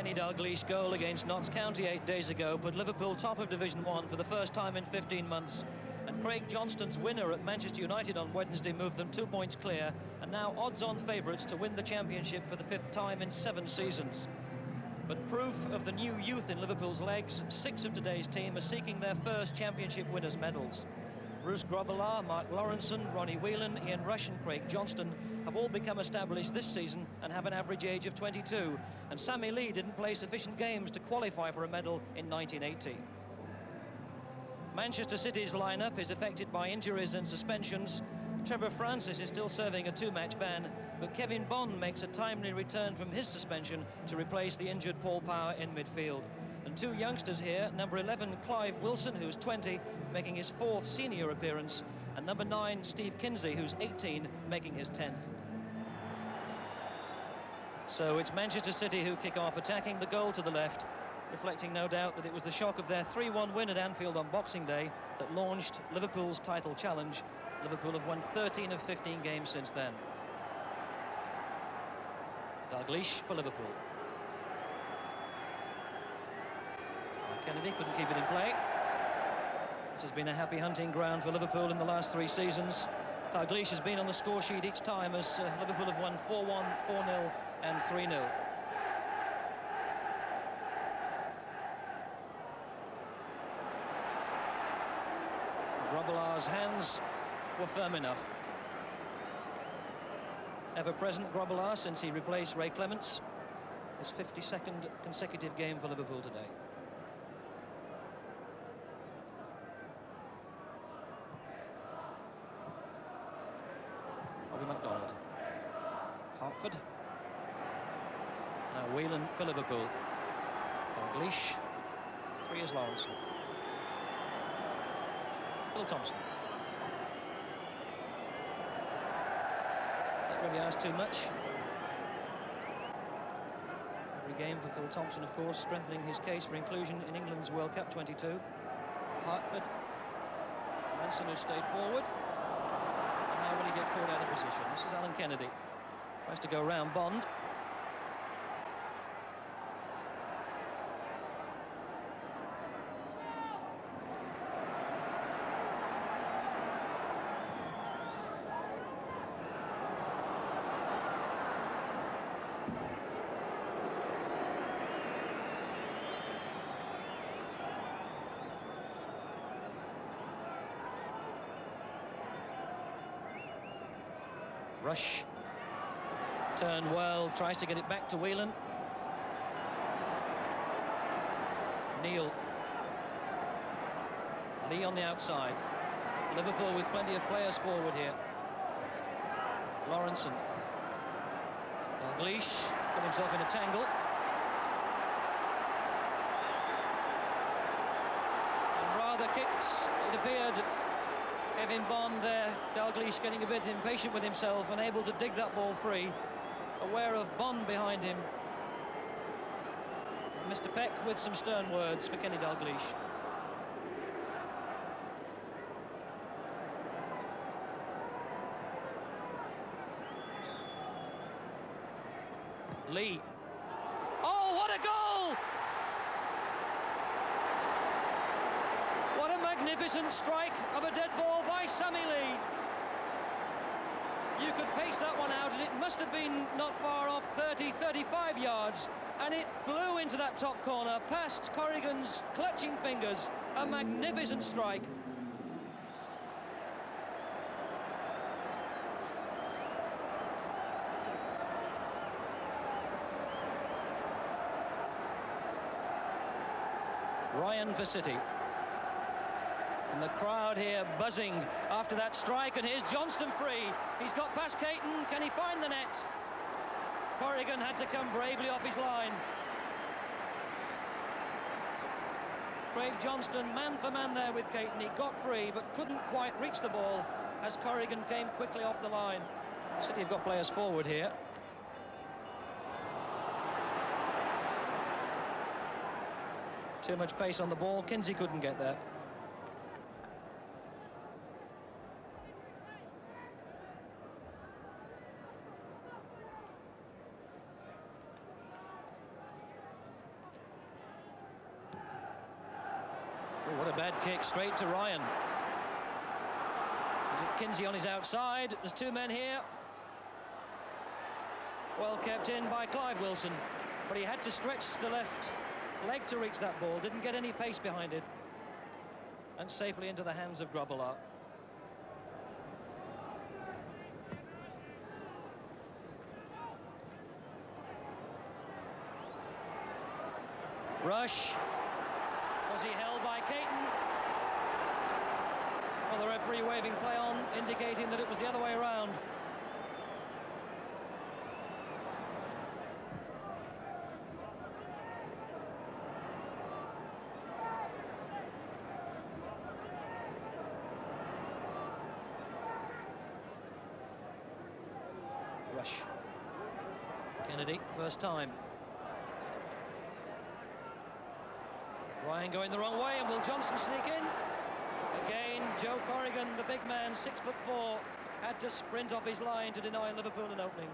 Kenny Dalglish's goal against Notts County 8 days ago put Liverpool top of Division 1 for the first time in 15 months. And Craig Johnston's winner at Manchester United on Wednesday moved them 2 points clear, and now odds-on favourites to win the championship for the 5th time in 7 seasons. But proof of the new youth in Liverpool's legs, 6 of today's team are seeking their first championship winners' medals. Bruce Grobbelaar, Mark Lawrenson, Ronnie Whelan, Ian Rush and Craig Johnston have all become established this season and have an average age of 22. And Sammy Lee didn't play sufficient games to qualify for a medal in 1980. Manchester City's lineup is affected by injuries and suspensions. Trevor Francis is still serving a 2-match ban, but Kevin Bond makes a timely return from his suspension to replace the injured Paul Power in midfield. And 2 youngsters here, number 11 Clive Wilson, who's 20, making his 4th senior appearance, and number 9 Steve Kinsey, who's 18, making his 10th. So it's Manchester City who kick off, attacking the goal to the left, reflecting no doubt that it was the shock of their 3-1 win at Anfield on Boxing Day that launched Liverpool's title challenge. Liverpool have won 13 of 15 games since then. Dalglish for Liverpool. Kennedy couldn't keep it in play. This has been a happy hunting ground for Liverpool in the last 3 seasons. Dalglish has been on the score sheet each time as Liverpool have won 4-1, 4-0 and 3-0. Grobbelaar's hands were firm enough. Ever-present Grobbelaar since he replaced Ray Clements. His 52nd consecutive game for Liverpool today. McDonald. Hartford. Now Whelan for Liverpool. Dalglish. 3 is Lawrenson. Phil Thompson. Not really asked too much. Every game for Phil Thompson, of course, strengthening his case for inclusion in England's World Cup 22. Hartford. Manson, who stayed forward. Will he get caught out of position? This is Alan Kennedy. Tries to go round Bond. Rush turned well, tries to get it back to Whelan. Neal. Lee on the outside. Liverpool with plenty of players forward here. Lawrenson. Dalglish put himself in a tangle. And rather kicks, it appeared. Kevin Bond there, Dalglish getting a bit impatient with himself, unable to dig that ball free, aware of Bond behind him. Mr. Peck with some stern words for Kenny Dalglish. Lee. Oh, what a goal! What a magnificent strike of a dead ball by Sammy Lee. You could pace that one out and it must have been not far off 30, 35 yards, and it flew into that top corner past Corrigan's clutching fingers. A magnificent strike. Ryan for City. And the crowd here buzzing after that strike, and here's Johnston free. He's got past Caton. Can he find the net? Corrigan had to come bravely off his line. Craig Johnston, man for man there with Caton. He got free, but couldn't quite reach the ball as Corrigan came quickly off the line. City have got players forward here. Too much pace on the ball. Kinsey couldn't get there. a bad kick straight to Ryan. Is it Kinsey on his outside? There's two men here. Well kept in by Clive Wilson, but he had to stretch the left leg to reach that ball. Didn't get any pace behind it. And safely into the hands of Grobbelaar. Rush. Was he held by Caton? Well, the referee waving play on, indicating that it was the other way around. Rush. Kennedy, first time. Ryan going the wrong way, and will Johnson sneak in? Again, Joe Corrigan, the big man, 6'4", had to sprint off his line to deny Liverpool an opening.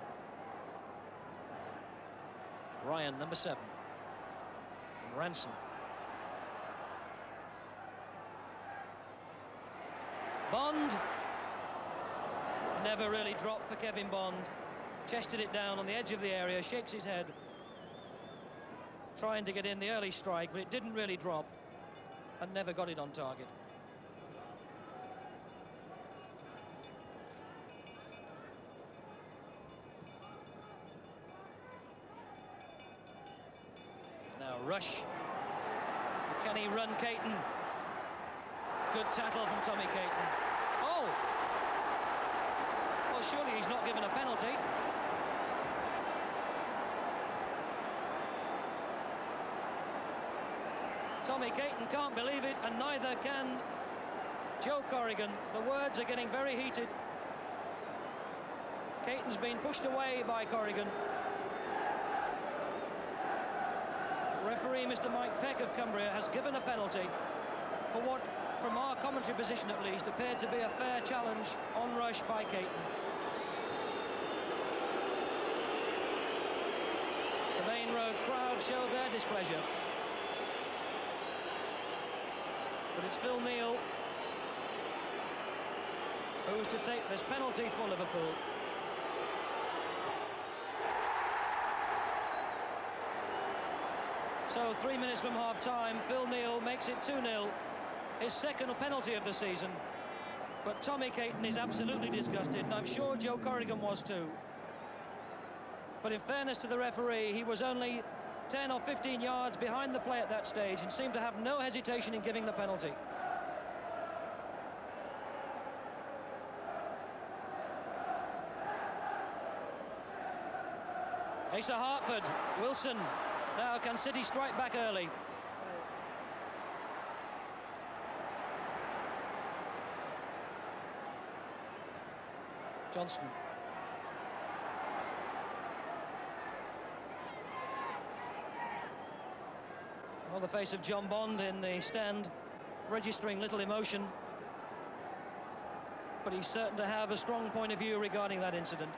Ryan, number 7. And Ranson. Bond. Never really dropped for Kevin Bond. Chested it down on the edge of the area, shakes his head. Trying to get in the early strike, but it didn't really drop and never got it on target. Now Rush. Can he run Caton? Good tackle from Tommy Caton. Oh! Well, surely he's not given a penalty. Tommy Caton can't believe it, and neither can Joe Corrigan. The words are getting very heated. Caton's been pushed away by Corrigan. Referee Mr. Mike Peck of Cumbria has given a penalty for what, from our commentary position at least, appeared to be a fair challenge on Rush by Caton. The main road crowd showed their displeasure. But it's Phil Neal who's to take this penalty for Liverpool. So 3 minutes from half-time, Phil Neal makes it 2-0, his second penalty of the season. But Tommy Caton is absolutely disgusted, and I'm sure Joe Corrigan was too. But in fairness to the referee, he was only 10 or 15 yards behind the play at that stage and seemed to have no hesitation in giving the penalty. Asa Hartford, Wilson. Now can City strike back early? Johnston. On the face of John Bond in the stand, registering little emotion. But he's certain to have a strong point of view regarding that incident.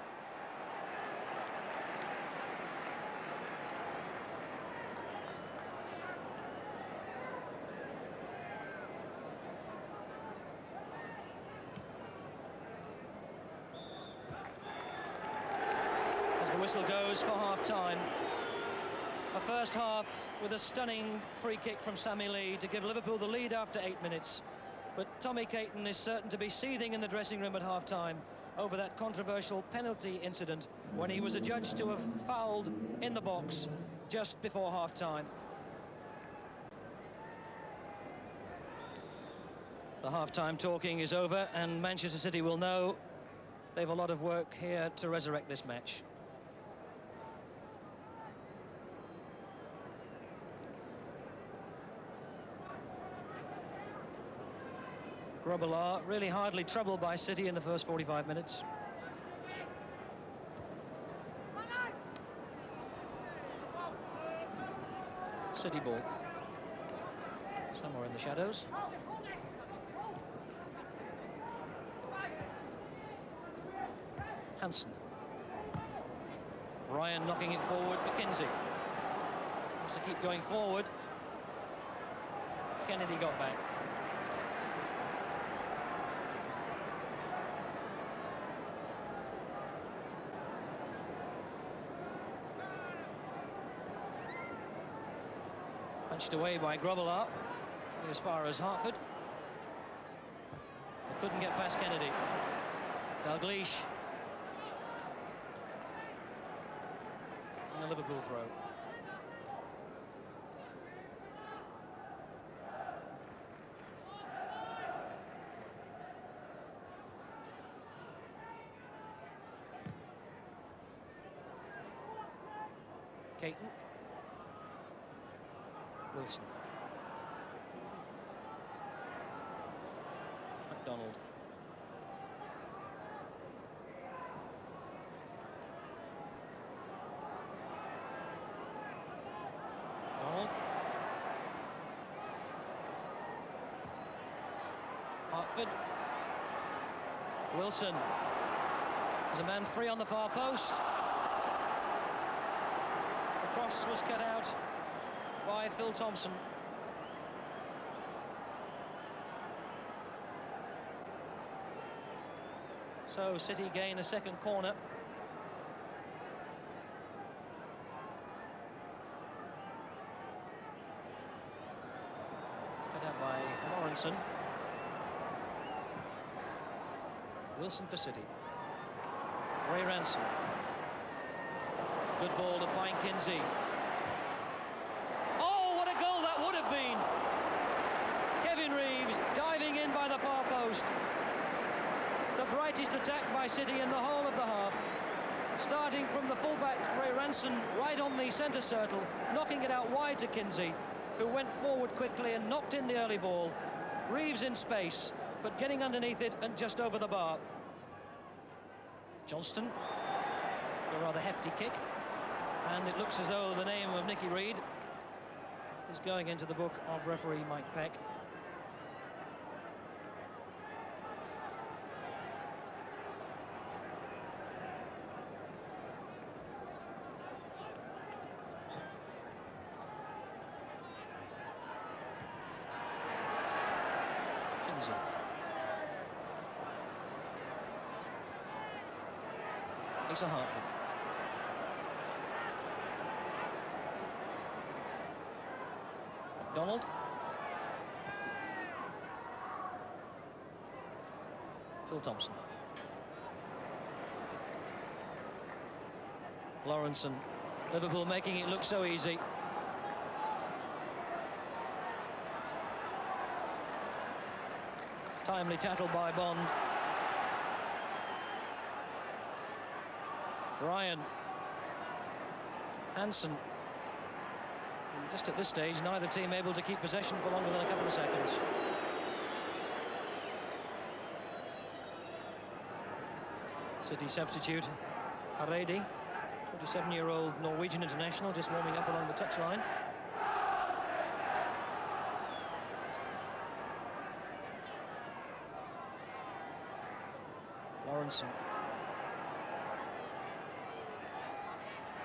As the whistle goes for half-time. A first half with a stunning free kick from Sammy Lee to give Liverpool the lead after 8 minutes. But Tommy Caton is certain to be seething in the dressing room at half-time over that controversial penalty incident when he was adjudged to have fouled in the box just before half-time. The half-time talking is over, and Manchester City will know they've a lot of work here to resurrect this match. Grobbelaar really hardly troubled by City in the first 45 minutes. City ball. Somewhere in the shadows. Hansen. Ryan knocking it forward for Kinsey. Wants to keep going forward. Kennedy got back. Punched away by Grobbelaar as far as Hartford. Couldn't get past Kennedy. Dalglish. And a Liverpool throw. Caton. Wilson. McDonald. Donald. Hartford. Wilson. There's a man free on the far post. The cross was cut out by Phil Thompson. So City gain a second corner. Cut out by Lawrenson. Wilson for City. Ray Ransom. Good ball to find Kinsey. Oh, what a goal that would have been! Kevin Reeves diving in by the far post. The brightest attack by City in the whole of the half. Starting from the fullback, Ray Ransom, right on the centre circle, knocking it out wide to Kinsey, who went forward quickly and knocked in the early ball. Reeves in space, but getting underneath it and just over the bar. Johnston, a rather hefty kick. And it looks as though the name of Nicky Reed is going into the book of referee Mike Peck. Kinsey. Lisa Hartford. Donald. Phil Thompson. Lawrenson. Liverpool making it look so easy. Timely tackle by Bond. Ryan. Hansen. Just at this stage, neither team able to keep possession for longer than a couple of seconds. City substitute Haredi, 27-year-old Norwegian international, just warming up along the touchline. Lawrenson.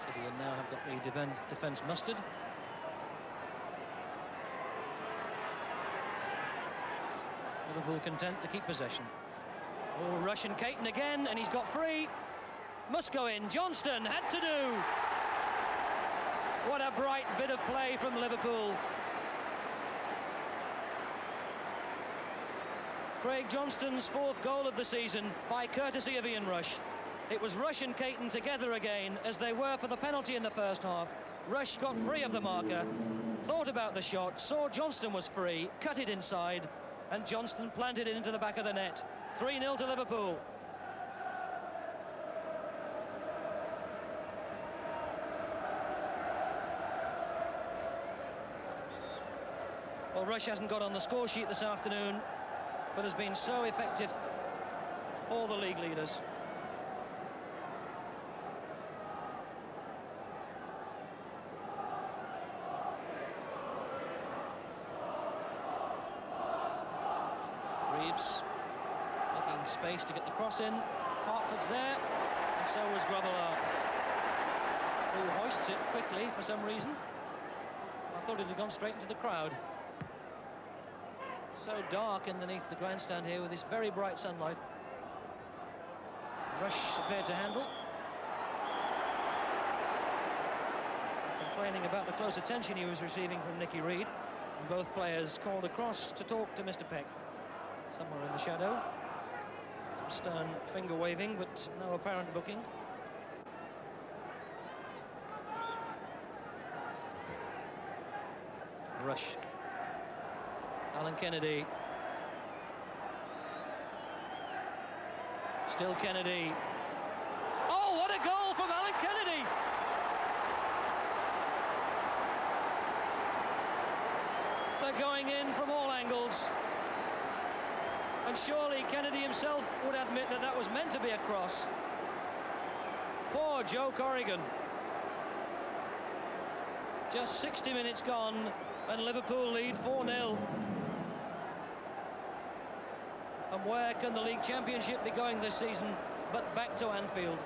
City now have got the defence mustered. Liverpool content to keep possession. Oh, Russian Caton again, and he's got free. Must go in. Johnston had to do. What a bright bit of play from Liverpool. Craig Johnston's fourth goal of the season by courtesy of Ian Rush. It was Rush and Caton together again, as they were for the penalty in the first half. Rush got free of the marker, thought about the shot, saw Johnston was free, cut it inside, and Johnston planted it into the back of the net. 3-0 to Liverpool. Well, Rush hasn't got on the score sheet this afternoon, but has been so effective for the league leaders. Reeves making space to get the cross in. Hartford's there, and so was Grobbelaar, who hoists it quickly for some reason. I thought it had gone straight into the crowd. So dark underneath the grandstand here with this very bright sunlight. Rush appeared to handle. complaining about the close attention he was receiving from Nicky Reed. And both players called across to talk to Mr. Peck. Somewhere in the shadow. Some stern finger waving, but no apparent booking. Rush. Alan Kennedy. Still Kennedy. Oh, what a goal from Alan Kennedy! They're going in from all angles. And surely Kennedy himself would admit that that was meant to be a cross. Poor Joe Corrigan. Just 60 minutes gone, and Liverpool lead 4-0. And where can the League Championship be going this season but back to Anfield?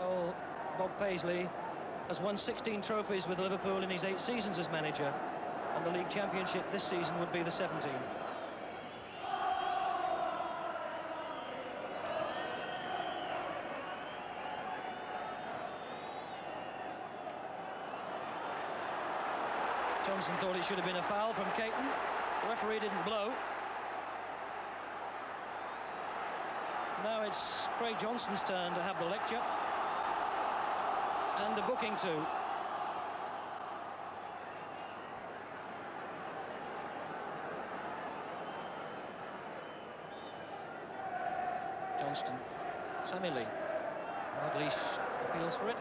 Oh, Bob Paisley has won 16 trophies with Liverpool in his 8 seasons as manager, and the League Championship this season would be the 17th. Johnson thought it should have been a foul from Caton. The referee didn't blow. Now it's Craig Johnston's turn to have the lecture. And a booking too. Johnston. Sammy Lee. Dalglish appeals for it.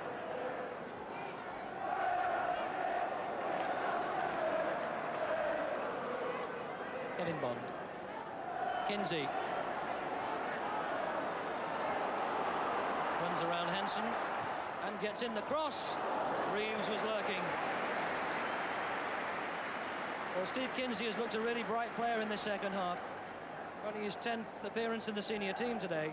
Kevin Bond. Kinsey. Runs around Henson. And gets in the cross. Reeves was lurking. Well, Steve Kinsey has looked a really bright player in the second half. Only his 10th appearance in the senior team today.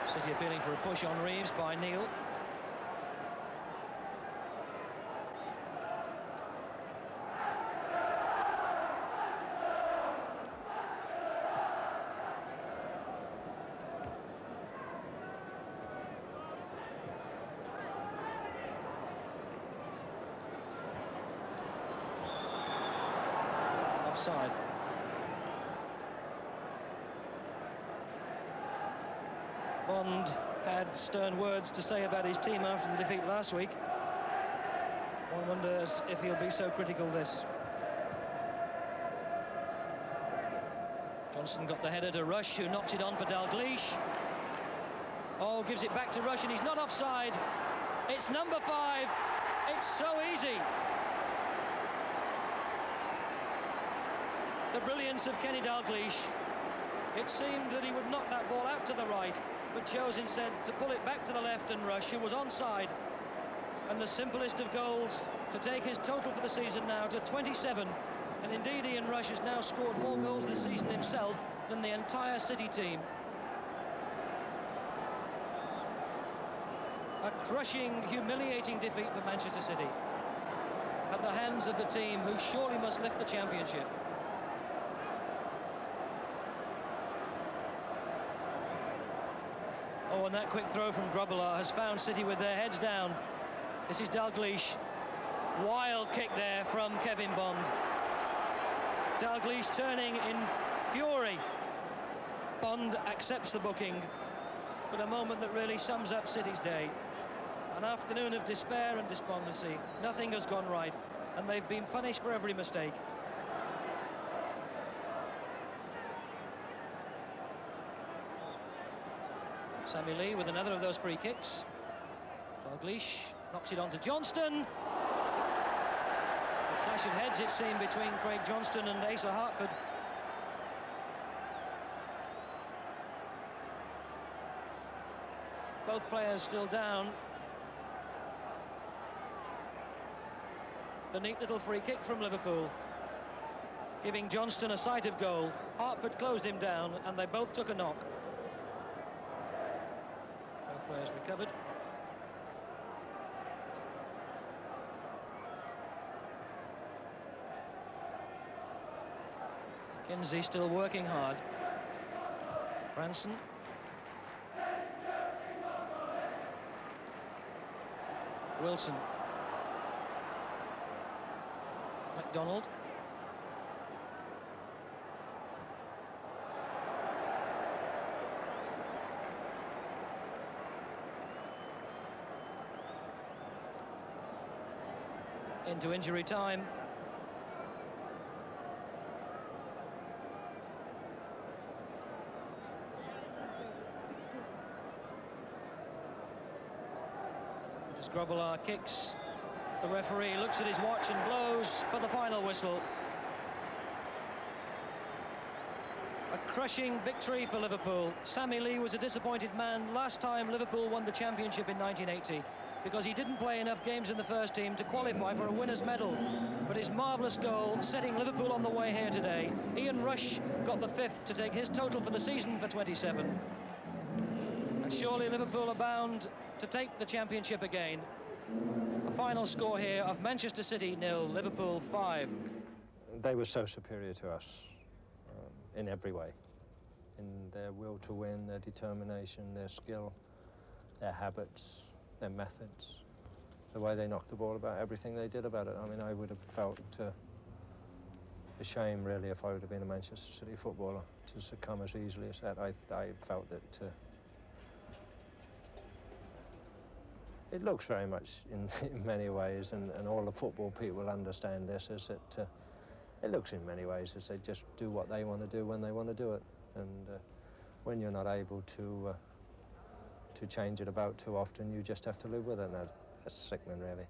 City appealing for a push on Reeves by Neil. Offside. Bond had stern words to say about his team after the defeat last week. One wonders if he'll be so critical this. Johnson got the header to Rush, who knocks it on for Dalglish. Oh, gives it back to Rush, and he's not offside. It's number 5. It's so easy. The brilliance of Kenny Dalglish. It seemed that he would knock that ball out to the right, but chose instead to pull it back to the left, and Rush, who was onside. And the simplest of goals to take his total for the season now to 27. And indeed, Ian Rush has now scored more goals this season himself than the entire City team. A crushing, humiliating defeat for Manchester City at the hands of the team who surely must lift the championship. Oh, and that quick throw from Grobbelaar has found City with their heads down. This is Dalglish. Wild kick there from Kevin Bond. Dalglish turning in fury. Bond accepts the booking, but a moment that really sums up City's day. An afternoon of despair and despondency. Nothing has gone right, and they've been punished for every mistake. Sammy Lee with another of those free kicks. Dalglish knocks it on to Johnston. A clash of heads, it seemed, between Craig Johnston and Asa Hartford. Both players still down. The neat little free kick from Liverpool, giving Johnston a sight of goal. Hartford closed him down, and they both took a knock. Both players recovered. Kinsey still working hard. Branson. Wilson. McDonald. Into injury time. Grobbelaar kicks. The referee looks at his watch and blows for the final whistle. A crushing victory for Liverpool. Sammy Lee was a disappointed man last time Liverpool won the championship in 1980 because he didn't play enough games in the first team to qualify for a winner's medal. But his marvellous goal setting Liverpool on the way here today. Ian Rush got the 5th to take his total for the season for 27. And surely Liverpool are bound to take the championship again. A final score here of Manchester City 0, Liverpool 5. They were so superior to us in every way. In their will to win, their determination, their skill, their habits, their methods, the way they knocked the ball about, everything they did about it. I mean, I would have felt ashamed, really, if I would have been a Manchester City footballer to succumb as easily as that. I felt that it looks very much, in many ways, and all the football people understand this, is that it looks in many ways as they just do what they want to do when they want to do it. And when you're not able to change it about too often, you just have to live with it, and that's sickening, really.